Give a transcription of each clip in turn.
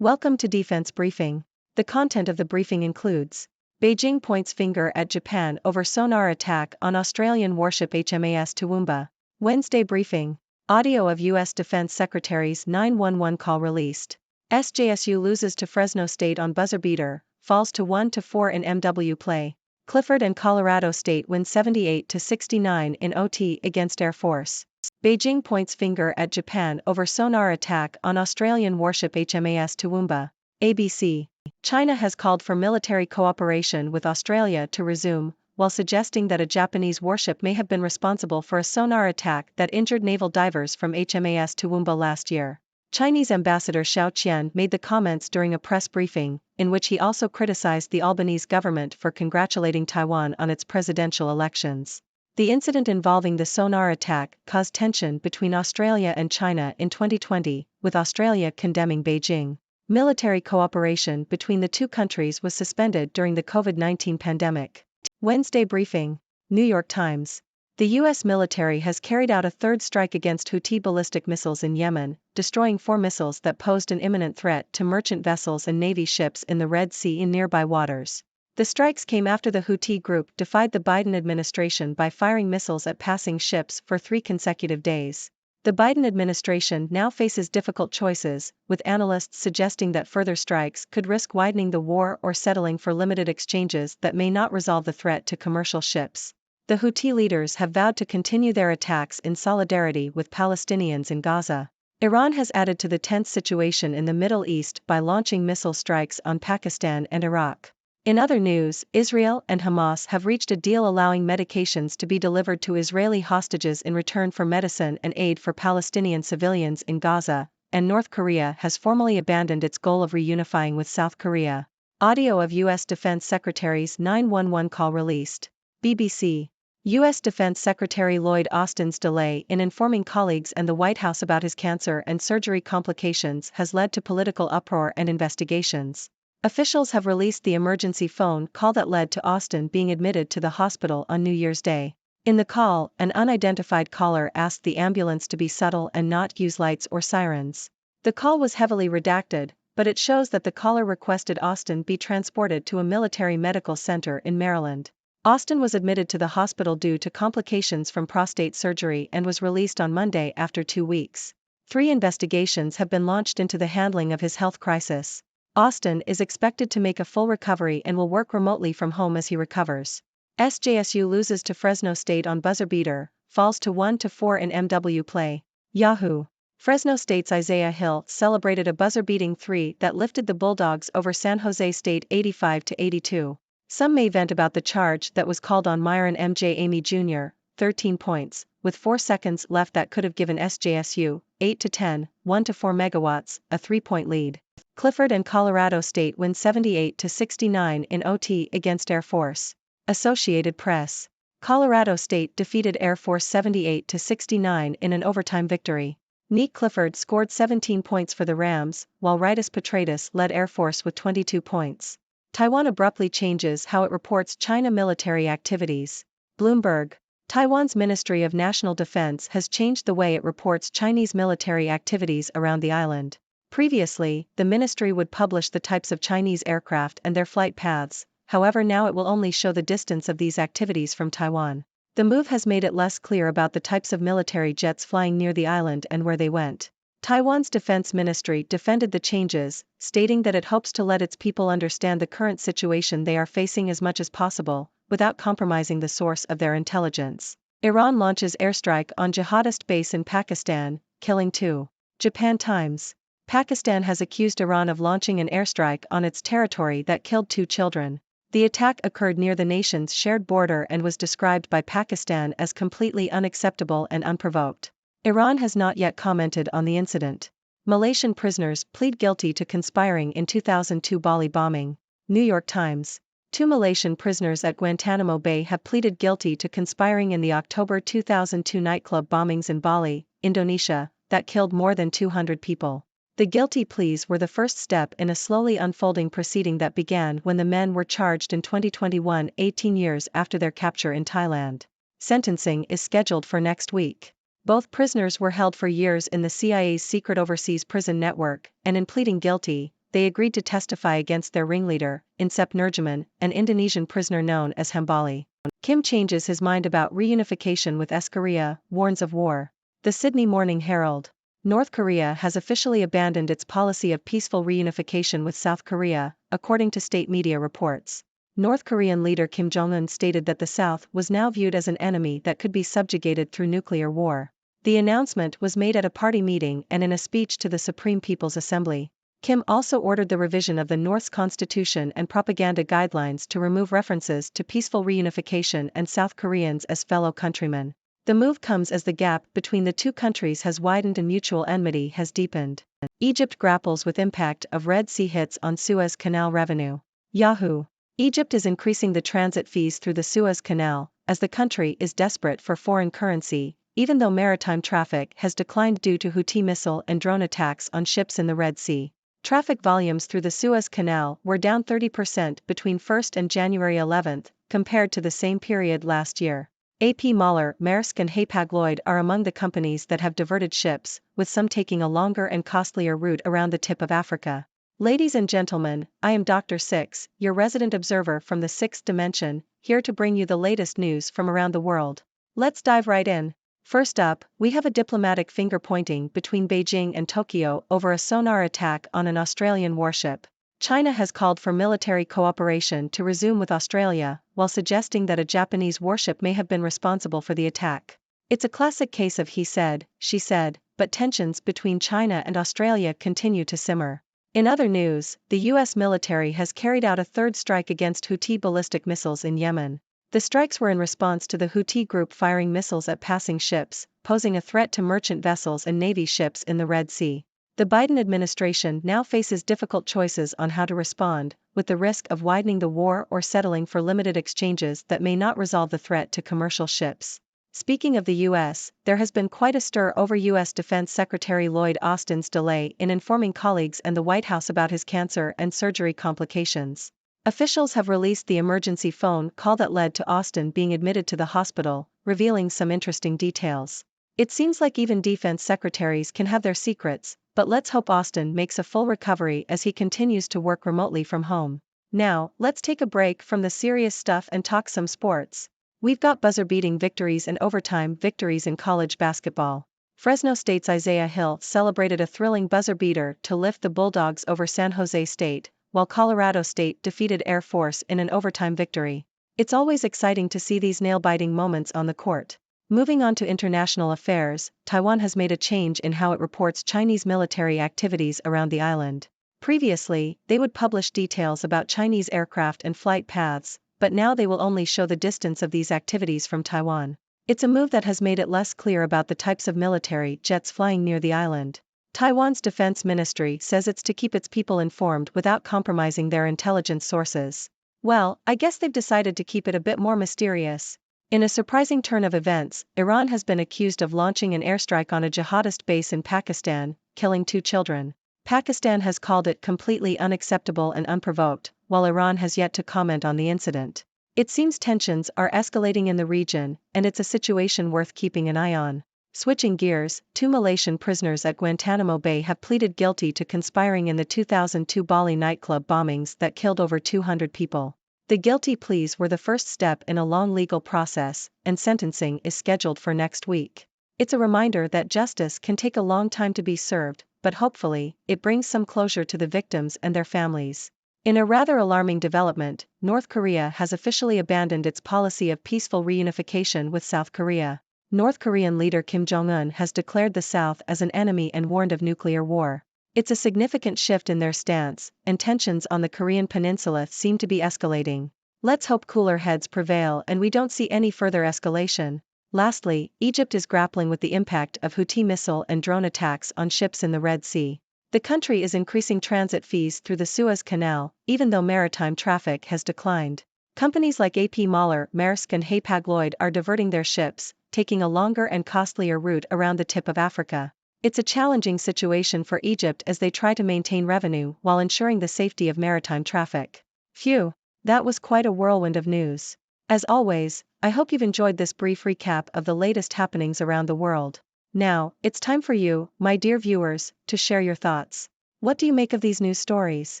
Welcome to Defense Briefing. The content of the briefing includes: Beijing points finger at Japan over sonar attack on Australian warship HMAS Toowoomba. Wednesday Briefing. Audio of U.S. Defense Secretary's 911 call released. SJSU loses to Fresno State on buzzer beater, falls to 1-4 in MW play. Clifford and Colorado State win 78-69 in OT against Air Force. Beijing points finger at Japan over sonar attack on Australian warship HMAS Toowoomba. ABC. China has called for military cooperation with Australia to resume, while suggesting that a Japanese warship may have been responsible for a sonar attack that injured naval divers from HMAS Toowoomba last year. Chinese Ambassador Xiao Qian made the comments during a press briefing, in which he also criticized the Albanese government for congratulating Taiwan on its presidential elections. The incident involving the sonar attack caused tension between Australia and China in 2020, with Australia condemning Beijing. Military cooperation between the two countries was suspended during the COVID-19 pandemic. Wednesday Briefing. New York Times. The U.S. military has carried out a third strike against Houthi ballistic missiles in Yemen, destroying 4 missiles that posed an imminent threat to merchant vessels and Navy ships in the Red Sea and nearby waters. The strikes came after the Houthi group defied the Biden administration by firing missiles at passing ships for 3 consecutive days. The Biden administration now faces difficult choices, with analysts suggesting that further strikes could risk widening the war or settling for limited exchanges that may not resolve the threat to commercial ships. The Houthi leaders have vowed to continue their attacks in solidarity with Palestinians in Gaza. Iran has added to the tense situation in the Middle East by launching missile strikes on Pakistan and Iraq. In other news, Israel and Hamas have reached a deal allowing medications to be delivered to Israeli hostages in return for medicine and aid for Palestinian civilians in Gaza, and North Korea has formally abandoned its goal of reunifying with South Korea. Audio of U.S. Defense Secretary's 911 call released. BBC. U.S. Defense Secretary Lloyd Austin's delay in informing colleagues and the White House about his cancer and surgery complications has led to political uproar and investigations. Officials have released the emergency phone call that led to Austin being admitted to the hospital on New Year's Day. In the call, an unidentified caller asked the ambulance to be subtle and not use lights or sirens. The call was heavily redacted, but it shows that the caller requested Austin be transported to a military medical center in Maryland. Austin was admitted to the hospital due to complications from prostate surgery and was released on Monday after 2 weeks. 3 investigations have been launched into the handling of his health crisis. Austin is expected to make a full recovery and will work remotely from home as he recovers. SJSU loses to Fresno State on buzzer beater, falls to 1-4 in MW play. Yahoo! Fresno State's Isaiah Hill celebrated a buzzer-beating 3 that lifted the Bulldogs over San Jose State 85-82. Some may vent about the charge that was called on Myron M.J. Amy Jr., 13 points, with 4 seconds left that could have given SJSU 8-10, 1-4 megawatts, a 3-point lead. Clifford and Colorado State win 78-69 in OT against Air Force. Associated Press. Colorado State defeated Air Force 78-69 in an overtime victory. Nick Clifford scored 17 points for the Rams, while Ritus Petratus led Air Force with 22 points. Taiwan abruptly changes how it reports China military activities. Bloomberg. Taiwan's Ministry of National Defense has changed the way it reports Chinese military activities around the island. Previously, the ministry would publish the types of Chinese aircraft and their flight paths, however now it will only show the distance of these activities from Taiwan. The move has made it less clear about the types of military jets flying near the island and where they went. Taiwan's defense ministry defended the changes, stating that it hopes to let its people understand the current situation they are facing as much as possible, without compromising the source of their intelligence. Iran launches airstrike on jihadist base in Pakistan, killing 2. Japan Times. Pakistan has accused Iran of launching an airstrike on its territory that killed 2 children. The attack occurred near the nation's shared border and was described by Pakistan as completely unacceptable and unprovoked. Iran has not yet commented on the incident. Malaysian prisoners plead guilty to conspiring in 2002 Bali bombing. New York Times. 2 Malaysian prisoners at Guantanamo Bay have pleaded guilty to conspiring in the October 2002 nightclub bombings in Bali, Indonesia, that killed more than 200 people. The guilty pleas were the first step in a slowly unfolding proceeding that began when the men were charged in 2021, 18 years after their capture in Thailand. Sentencing is scheduled for next week. Both prisoners were held for years in the CIA's secret overseas prison network, and in pleading guilty, they agreed to testify against their ringleader, Insep Nurjaman, an Indonesian prisoner known as Hambali. Kim changes his mind about reunification with Korea, warns of war. The Sydney Morning Herald. North Korea has officially abandoned its policy of peaceful reunification with South Korea, according to state media reports. North Korean leader Kim Jong-un stated that the South was now viewed as an enemy that could be subjugated through nuclear war. The announcement was made at a party meeting and in a speech to the Supreme People's Assembly. Kim also ordered the revision of the North's constitution and propaganda guidelines to remove references to peaceful reunification and South Koreans as fellow countrymen. The move comes as the gap between the two countries has widened and mutual enmity has deepened. Egypt grapples with impact of Red Sea hits on Suez Canal revenue. Yahoo! Egypt is increasing the transit fees through the Suez Canal, as the country is desperate for foreign currency, even though maritime traffic has declined due to Houthi missile and drone attacks on ships in the Red Sea. Traffic volumes through the Suez Canal were down 30% between 1st and January 11, compared to the same period last year. AP Moller, Maersk and Hapag-Lloyd are among the companies that have diverted ships, with some taking a longer and costlier route around the tip of Africa. Ladies and gentlemen, I am Dr. Six, your resident observer from the sixth dimension, here to bring you the latest news from around the world. Let's dive right in. First up, we have a diplomatic finger-pointing between Beijing and Tokyo over a sonar attack on an Australian warship. China has called for military cooperation to resume with Australia, while suggesting that a Japanese warship may have been responsible for the attack. It's a classic case of he said, she said, but tensions between China and Australia continue to simmer. In other news, the U.S. military has carried out a third strike against Houthi ballistic missiles in Yemen. The strikes were in response to the Houthi group firing missiles at passing ships, posing a threat to merchant vessels and Navy ships in the Red Sea. The Biden administration now faces difficult choices on how to respond, with the risk of widening the war or settling for limited exchanges that may not resolve the threat to commercial ships. Speaking of the U.S., there has been quite a stir over U.S. Defense Secretary Lloyd Austin's delay in informing colleagues and the White House about his cancer and surgery complications. Officials have released the emergency phone call that led to Austin being admitted to the hospital, revealing some interesting details. It seems like even defense secretaries can have their secrets, but let's hope Austin makes a full recovery as he continues to work remotely from home. Now, let's take a break from the serious stuff and talk some sports. We've got buzzer-beating victories and overtime victories in college basketball. Fresno State's Isaiah Hill celebrated a thrilling buzzer-beater to lift the Bulldogs over San Jose State, while Colorado State defeated Air Force in an overtime victory. It's always exciting to see these nail-biting moments on the court. Moving on to international affairs, Taiwan has made a change in how it reports Chinese military activities around the island. Previously, they would publish details about Chinese aircraft and flight paths, but now they will only show the distance of these activities from Taiwan. It's a move that has made it less clear about the types of military jets flying near the island. Taiwan's defense ministry says it's to keep its people informed without compromising their intelligence sources. Well, I guess they've decided to keep it a bit more mysterious. In a surprising turn of events, Iran has been accused of launching an airstrike on a jihadist base in Pakistan, killing 2 children. Pakistan has called it completely unacceptable and unprovoked, while Iran has yet to comment on the incident. It seems tensions are escalating in the region, and it's a situation worth keeping an eye on. Switching gears, 2 Malaysian prisoners at Guantanamo Bay have pleaded guilty to conspiring in the 2002 Bali nightclub bombings that killed over 200 people. The guilty pleas were the first step in a long legal process, and sentencing is scheduled for next week. It's a reminder that justice can take a long time to be served, but hopefully, it brings some closure to the victims and their families. In a rather alarming development, North Korea has officially abandoned its policy of peaceful reunification with South Korea. North Korean leader Kim Jong-un has declared the South as an enemy and warned of nuclear war. It's a significant shift in their stance, and tensions on the Korean peninsula seem to be escalating. Let's hope cooler heads prevail and we don't see any further escalation. Lastly, Egypt is grappling with the impact of Houthi missile and drone attacks on ships in the Red Sea. The country is increasing transit fees through the Suez Canal, even though maritime traffic has declined. Companies like AP Moller, Maersk and Hapag-Lloyd are diverting their ships, taking a longer and costlier route around the tip of Africa. It's a challenging situation for Egypt as they try to maintain revenue while ensuring the safety of maritime traffic. Phew, that was quite a whirlwind of news. As always, I hope you've enjoyed this brief recap of the latest happenings around the world. Now, it's time for you, my dear viewers, to share your thoughts. What do you make of these news stories?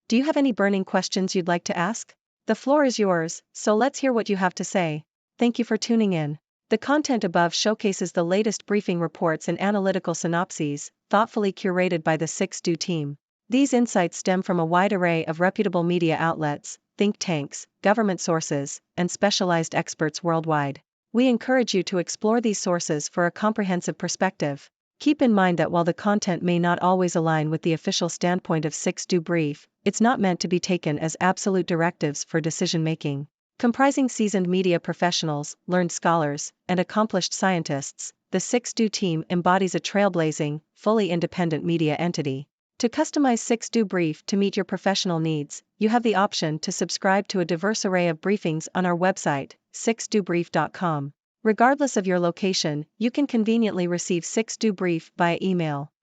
Do you have any burning questions you'd like to ask? The floor is yours, so let's hear what you have to say. Thank you for tuning in. The content above showcases the latest briefing reports and analytical synopses, thoughtfully curated by the 6Do team. These insights stem from a wide array of reputable media outlets, think tanks, government sources, and specialized experts worldwide. We encourage you to explore these sources for a comprehensive perspective. Keep in mind that while the content may not always align with the official standpoint of 6Do Brief, it's not meant to be taken as absolute directives for decision-making. Comprising seasoned media professionals, learned scholars, and accomplished scientists, the 6Do team embodies a trailblazing, fully independent media entity. To customize 6Do Brief to meet your professional needs, you have the option to subscribe to a diverse array of briefings on our website, 6dobrief.com. Regardless of your location, you can conveniently receive 6Do Brief via email.